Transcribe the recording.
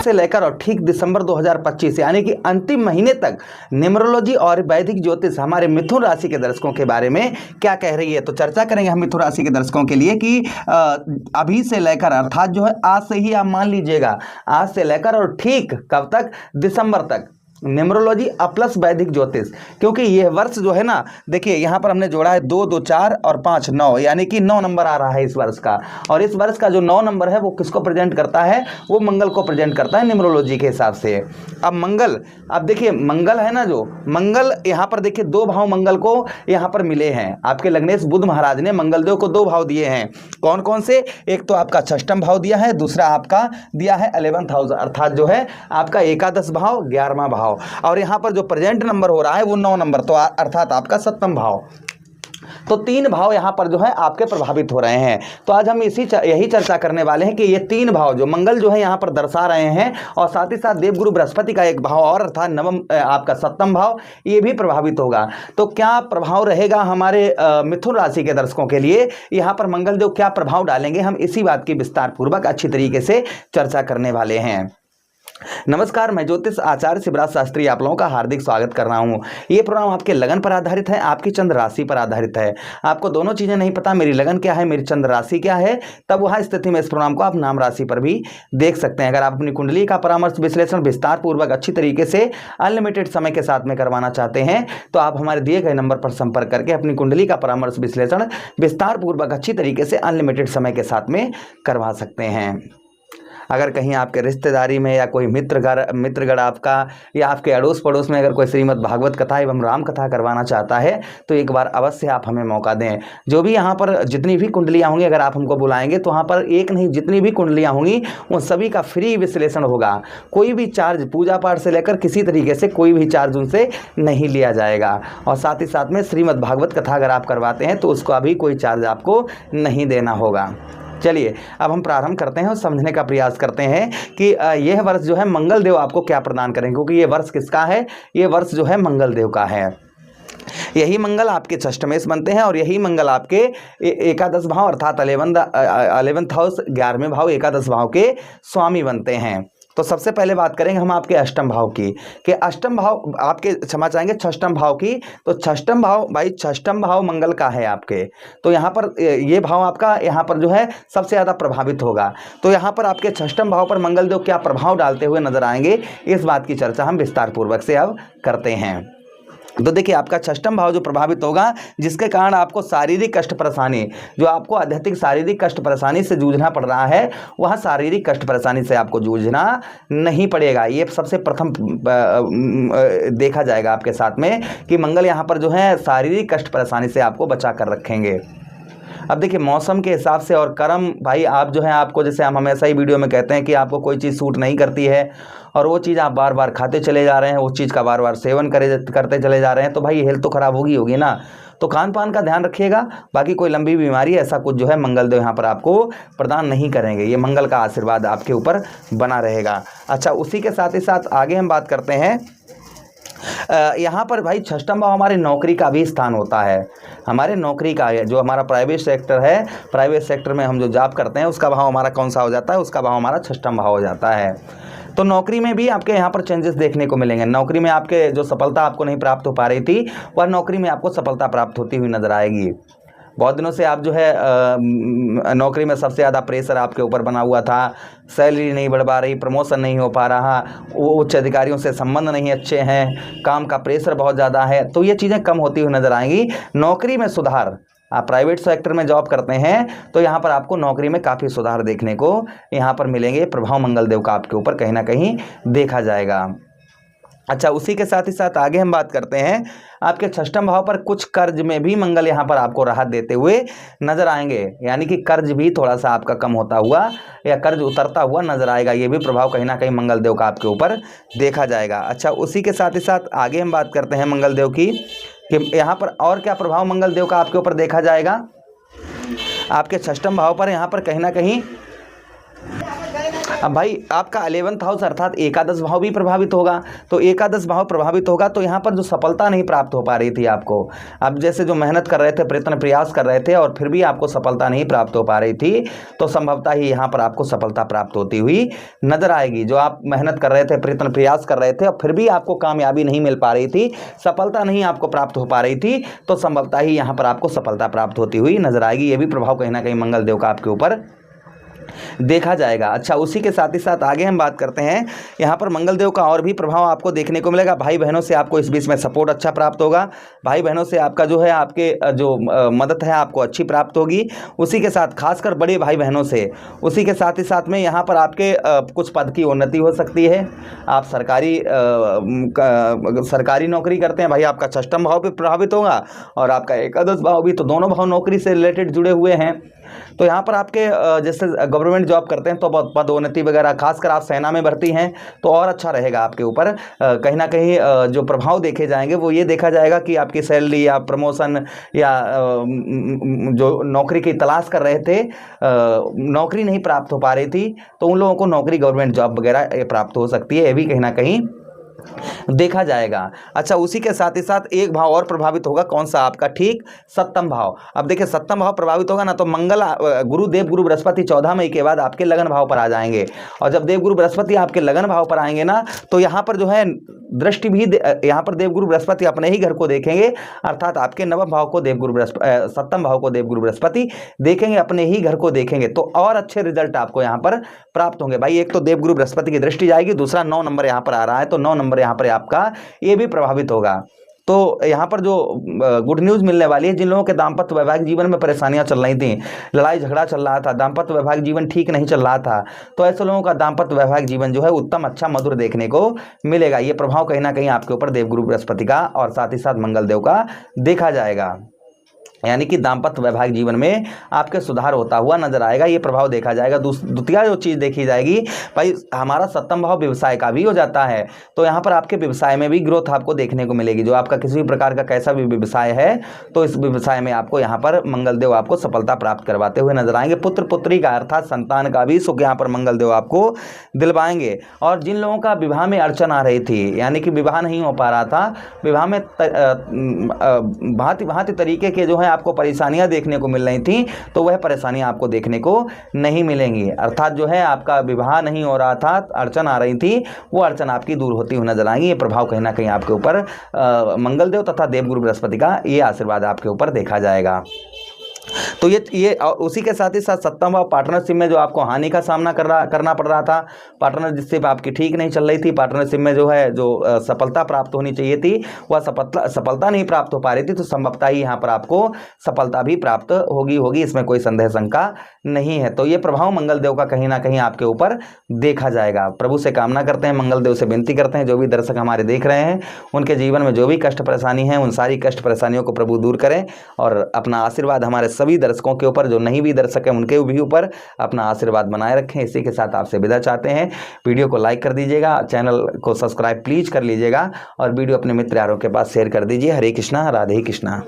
से लेकर और ठीक दिसंबर 2025 यानी कि अंतिम महीने तक न्यूमरोलॉजी और वैदिक ज्योतिष हमारे मिथुन राशि के दर्शकों के बारे में क्या कह रही है। तो चर्चा करेंगे हम मिथुन राशि के दर्शकों के लिए कि अभी से लेकर अर्थात जो है आज से ही आप मान लीजिएगा, आज से लेकर और ठीक कब तक, दिसंबर तक न्यूमरोलॉजी प्लस वैदिक ज्योतिष, क्योंकि यह वर्ष जो है ना, देखिए यहाँ पर हमने जोड़ा है 2 2 4 और 5 9 यानी कि 9 नंबर आ रहा है इस वर्ष का। और इस वर्ष का जो 9 नंबर है वो किसको प्रेजेंट करता है, वो मंगल को प्रेजेंट करता है न्यूमरोलॉजी के हिसाब से। अब मंगल, अब देखिए मंगल है ना, जो मंगल यहाँ पर देखिए 2 भाव मंगल को यहाँ पर मिले हैं। आपके लग्नेश बुध महाराज ने मंगलदेव को 2 भाव दिए हैं। कौन कौन से, एक तो आपका 6ठ भाव दिया है, दूसरा आपका दिया है 11th हाउस अर्थात जो है आपका एकादश भाव, 11वां भाव, और यहां पर जो प्रेजेंट नंबर हो रहा है वो 9 नंबर, तो अर्थात आपका 7वां भाव। तो 3 भाव यहां पर जो है आपके प्रभावित हो रहे हैं। तो आज हम यही चर्चा करने वाले हैं कि ये 3 भाव जो मंगल जो है यहां पर दर्शा रहे हैं, और साथ ही साथ देवगुरु बृहस्पति का एक भाव और अर्थात नवम आपका 7वां भाव, ये भी प्रभावित होगा। तो क्या प्रभाव रहेगा हमारे मिथुन राशि के दर्शकों के लिए, यहां पर मंगलदेव क्या प्रभाव डालेंगे, हम इसी बात की विस्तार पूर्वक अच्छी तरीके से चर्चा करने वाले हैं। नमस्कार, मैं ज्योतिष आचार्य शिवराज शास्त्री आप लोगों का हार्दिक स्वागत कर रहा हूं। ये प्रोग्राम आपके लगन पर आधारित है, आपकी चंद्र राशि पर आधारित है। आपको दोनों चीजें नहीं पता, मेरी लगन क्या है, मेरी चंद्र राशि क्या है, तब वह स्थिति में इस प्रोग्राम को आप नाम राशि पर भी देख सकते हैं। अगर आप अपनी कुंडली का परामर्श विश्लेषण विस्तार पूर्वक अच्छी तरीके से अनलिमिटेड समय के साथ में करवाना चाहते हैं तो आप हमारे दिए गए नंबर पर संपर्क करके अपनी कुंडली का परामर्श विश्लेषण विस्तार पूर्वक अच्छी तरीके से अनलिमिटेड समय के साथ में करवा सकते हैं। अगर कहीं आपके रिश्तेदारी में या कोई मित्रगण आपका या आपके अड़ोस पड़ोस में अगर कोई श्रीमद् भागवत कथा एवं राम कथा करवाना चाहता है तो एक बार अवश्य आप हमें मौका दें। जो भी यहाँ पर जितनी भी कुंडलियाँ होंगी, अगर आप हमको बुलाएंगे तो वहाँ पर एक नहीं जितनी भी कुंडलियाँ होंगी उन सभी का फ्री विश्लेषण होगा। कोई भी चार्ज, पूजा पाठ से लेकर किसी तरीके से कोई भी चार्ज उनसे नहीं लिया जाएगा। और साथ ही साथ में श्रीमद् भागवत कथा अगर आप करवाते हैं तो उसका भी कोई चार्ज आपको नहीं देना होगा। चलिए अब हम प्रारंभ करते हैं और समझने का प्रयास करते हैं कि यह वर्ष जो है मंगल देव आपको क्या प्रदान करेंगे, क्योंकि ये वर्ष किसका है, ये वर्ष जो है मंगल देव का है। यही मंगल आपके षष्ठमेश बनते हैं और यही मंगल आपके एकादश भाव अर्थात 11th हाउस 11वें भाव एकादश भाव के स्वामी बनते हैं। तो सबसे पहले बात करेंगे हम आपके अष्टम भाव की, कि अष्टम भाव आपके, क्षमा चाहेंगे, षष्ठम भाव की। तो षष्ठम भाव भाई, षष्ठम भाव मंगल का है आपके, तो यहाँ पर ये भाव आपका यहाँ पर जो है सबसे ज़्यादा प्रभावित होगा। तो यहाँ पर आपके षष्ठम भाव पर मंगल देव क्या प्रभाव डालते हुए नजर आएंगे, इस बात की चर्चा हम विस्तार पूर्वक से अब करते हैं। तो देखिए आपका षष्ठम भाव जो प्रभावित होगा, जिसके कारण आपको शारीरिक कष्ट परेशानी, जो आपको आध्यात्मिक शारीरिक कष्ट परेशानी से जूझना पड़ रहा है, वह शारीरिक कष्ट परेशानी से आपको जूझना नहीं पड़ेगा। ये सबसे प्रथम देखा जाएगा आपके साथ में कि मंगल यहाँ पर जो है शारीरिक कष्ट परेशानी से आपको बचा कर रखेंगे। अब देखिए मौसम के हिसाब से और कर्म, भाई आप जो है, आपको जैसे हम हमेशा ही वीडियो में कहते हैं कि आपको कोई चीज़ सूट नहीं करती है और वो चीज़ आप बार बार खाते चले जा रहे हैं, उस चीज़ का बार बार सेवन करते चले जा रहे हैं, तो भाई हेल्थ तो खराब होगी ना। तो खान पान का ध्यान रखिएगा। बाकी कोई लंबी बीमारी ऐसा कुछ जो है मंगलदेव यहाँ पर आपको प्रदान नहीं करेंगे। ये मंगल का आशीर्वाद आपके ऊपर बना रहेगा। अच्छा, उसी के साथ ही साथ आगे हम बात करते हैं, यहाँ पर भाई षष्ठम भाव हमारे नौकरी का भी स्थान होता है। हमारे नौकरी का जो हमारा प्राइवेट सेक्टर है, प्राइवेट सेक्टर में हम जो जॉब करते हैं उसका भाव हमारा कौन सा हो जाता है, उसका भाव हमारा षष्ठम भाव हो जाता है। तो नौकरी में भी आपके यहाँ पर चेंजेस देखने को मिलेंगे। नौकरी में आपके जो सफलता आपको नहीं प्राप्त हो पा रही थी, वह नौकरी में आपको सफलता प्राप्त होती हुई नजर आएगी। बहुत दिनों से आप जो है नौकरी में सबसे ज़्यादा प्रेशर आपके ऊपर बना हुआ था, सैलरी नहीं बढ़ पा रही, प्रमोशन नहीं हो पा रहा, वो उच्च अधिकारियों से संबंध नहीं अच्छे हैं, काम का प्रेशर बहुत ज़्यादा है, तो ये चीज़ें कम होती हुई नज़र आएंगी। नौकरी में सुधार, आप प्राइवेट सेक्टर में जॉब करते हैं तो यहाँ पर आपको नौकरी में काफ़ी सुधार देखने को यहाँ पर मिलेंगे। प्रभाव मंगलदेव का आपके ऊपर कहीं ना कहीं देखा जाएगा। अच्छा, उसी के साथ ही साथ आगे हम बात करते हैं, आपके षष्ठम भाव पर कुछ कर्ज में भी मंगल यहाँ पर आपको राहत देते हुए नजर आएंगे, यानी कि कर्ज भी थोड़ा सा आपका कम होता हुआ या कर्ज उतरता हुआ नजर आएगा। ये भी प्रभाव कहीं ना कहीं मंगलदेव का आपके ऊपर देखा जाएगा। अच्छा, उसी के साथ ही साथ आगे हम बात करते हैं मंगलदेव की, कि यहाँ पर और क्या प्रभाव मंगलदेव का आपके ऊपर देखा जाएगा। आपके षष्ठम भाव पर यहाँ पर कहीं ना कहीं अब भाई आपका 11th हाउस अर्थात एकादश भाव भी प्रभावित होगा। तो एकादश भाव प्रभावित होगा तो यहाँ पर जो सफलता नहीं प्राप्त हो पा रही थी आपको, अब जैसे जो मेहनत कर रहे थे, प्रयत्न प्रयास कर रहे थे और फिर भी आपको सफलता नहीं प्राप्त हो पा रही थी, तो संभवतः ही यहाँ पर आपको सफलता प्राप्त होती हुई नजर आएगी। जो आप मेहनत कर रहे थे, प्रयत्न प्रयास कर रहे थे और फिर भी आपको कामयाबी नहीं मिल पा रही थी, सफलता नहीं आपको प्राप्त हो पा रही थी, तो संभवतः ही यहाँ पर आपको सफलता प्राप्त होती हुई नजर आएगी। ये भी प्रभाव कहीं ना कहीं मंगल देव का आपके ऊपर देखा जाएगा। अच्छा, उसी के साथ ही साथ आगे हम बात करते हैं, यहाँ पर मंगल देव का और भी प्रभाव आपको देखने को मिलेगा। भाई बहनों से आपको इस बीच में सपोर्ट अच्छा प्राप्त होगा। भाई बहनों से आपका जो है, आपके जो मदद है आपको अच्छी प्राप्त होगी। उसी के साथ खासकर बड़े भाई बहनों से, उसी के साथ ही साथ में यहाँ पर आपके कुछ पद की उन्नति हो सकती है। आप सरकारी नौकरी करते हैं भाई, आपका षष्ठम भाव भी प्रभावित होगा और आपका एकादश भाव भी, तो दोनों भाव नौकरी से रिलेटेड जुड़े हुए हैं। तो यहाँ पर आपके जैसे गवर्नमेंट जॉब करते हैं तो पदोन्नति वगैरह, खासकर आप सेना में भर्ती हैं तो और अच्छा रहेगा आपके ऊपर। कहीं ना कहीं जो प्रभाव देखे जाएंगे वो ये देखा जाएगा कि आपकी सैलरी या प्रमोशन या जो नौकरी की तलाश कर रहे थे, नौकरी नहीं प्राप्त हो पा रही थी, तो उन लोगों को नौकरी, गवर्नमेंट जॉब वगैरह प्राप्त हो सकती है। ये भी कहीं ना कहीं देखा जाएगा। अच्छा, उसी के साथ ही साथ एक भाव और प्रभावित होगा, कौन सा? आपका ठीक सप्तम भाव। अब देखिए सप्तम भाव प्रभावित होगा ना, तो मंगल, गुरु, देव गुरु बृहस्पति 14 मई के बाद आपके लगन भाव पर आ जाएंगे। और जब देव गुरु बृहस्पति आपके लगन भाव पर आएंगे ना, तो यहाँ पर जो है दृष्टि भी, यहाँ पर देवगुरु बृहस्पति अपने ही घर को देखेंगे, अर्थात आपके नवम भाव को देवगुरु बृहस्पति, सप्तम भाव को देवगुरु बृहस्पति देखेंगे, अपने ही घर को देखेंगे, तो और अच्छे रिजल्ट आपको यहाँ पर प्राप्त होंगे। भाई एक तो देवगुरु बृहस्पति की दृष्टि जाएगी, दूसरा 9 नंबर यहाँ पर आ रहा है, तो 9 नंबर यहाँ पर आपका ये भी प्रभावित होगा। तो यहाँ पर जो गुड न्यूज़ मिलने वाली है, जिन लोगों के दाम्पत्य वैवाहिक जीवन में परेशानियां चल रही थी, लड़ाई झगड़ा चल रहा था, दाम्पत्य वैवाहिक जीवन ठीक नहीं चल रहा था, तो ऐसे लोगों का दाम्पत्य वैवाहिक जीवन जो है उत्तम, अच्छा, मधुर देखने को मिलेगा। ये प्रभाव कहीं ना कहीं आपके ऊपर देवगुरु बृहस्पति का और साथ ही साथ मंगल देव का देखा जाएगा, यानी कि दाम्पत्य वैवाहिक जीवन में आपके सुधार होता हुआ नजर आएगा, ये प्रभाव देखा जाएगा। द्वितीय जो चीज़ देखी जाएगी, भाई हमारा सप्तम भाव व्यवसाय का भी हो जाता है, तो यहाँ पर आपके व्यवसाय में भी ग्रोथ आपको देखने को मिलेगी। जो आपका किसी भी प्रकार का कैसा भी व्यवसाय है, तो इस व्यवसाय में आपको यहाँ पर मंगल देव आपको सफलता प्राप्त करवाते हुए नजर आएंगे। पुत्र पुत्री का अर्थात संतान का भी सुख यहाँ पर मंगल देव आपको दिलवाएंगे। और जिन लोगों का विवाह में अड़चन आ रही थी, यानी कि विवाह नहीं हो पा रहा था, विवाह में भांति भांति तरीके के जो है आपको परेशानियां देखने को मिल रही थी, तो वह परेशानियां आपको देखने को नहीं मिलेंगी। अर्थात जो है आपका विवाह नहीं हो रहा था, अड़चन आ रही थी, वो अड़चन आपकी दूर होती हुई नजर आएंगी। ये प्रभाव कहीं ना कहीं आपके ऊपर मंगल देव तथा देवगुरु बृहस्पति का ये आशीर्वाद आपके ऊपर देखा जाएगा। तो ये और उसी के साथ ही साथ सप्तम भाव पार्टनरशिप में जो आपको हानि का सामना करना पड़ रहा था, पार्टनरशिप आपकी ठीक नहीं चल रही थी, पार्टनरशिप में जो है जो सफलता प्राप्त होनी चाहिए थी वह सफलता नहीं प्राप्त हो पा रही थी, तो संभवतः ही यहाँ पर आपको सफलता भी प्राप्त होगी, इसमें कोई संदेह शंका नहीं है। तो ये प्रभाव मंगल देव का कहीं ना कहीं आपके ऊपर देखा जाएगा। प्रभु से कामना करते हैं, मंगल देव से विनती करते हैं, जो भी दर्शक हमारे देख रहे हैं उनके जीवन में जो भी कष्ट परेशानी है, उन सारी कष्ट परेशानियों को प्रभु दूर करें और अपना आशीर्वाद हमारे सभी दर्शकों के ऊपर, जो नहीं भी दर्शक हैं उनके भी ऊपर अपना आशीर्वाद बनाए रखें। इसी के साथ आपसे विदा चाहते हैं। वीडियो को लाइक कर दीजिएगा, चैनल को सब्सक्राइब प्लीज कर लीजिएगा और वीडियो अपने मित्र यारों के पास शेयर कर दीजिए। हरे कृष्णा, राधे कृष्णा।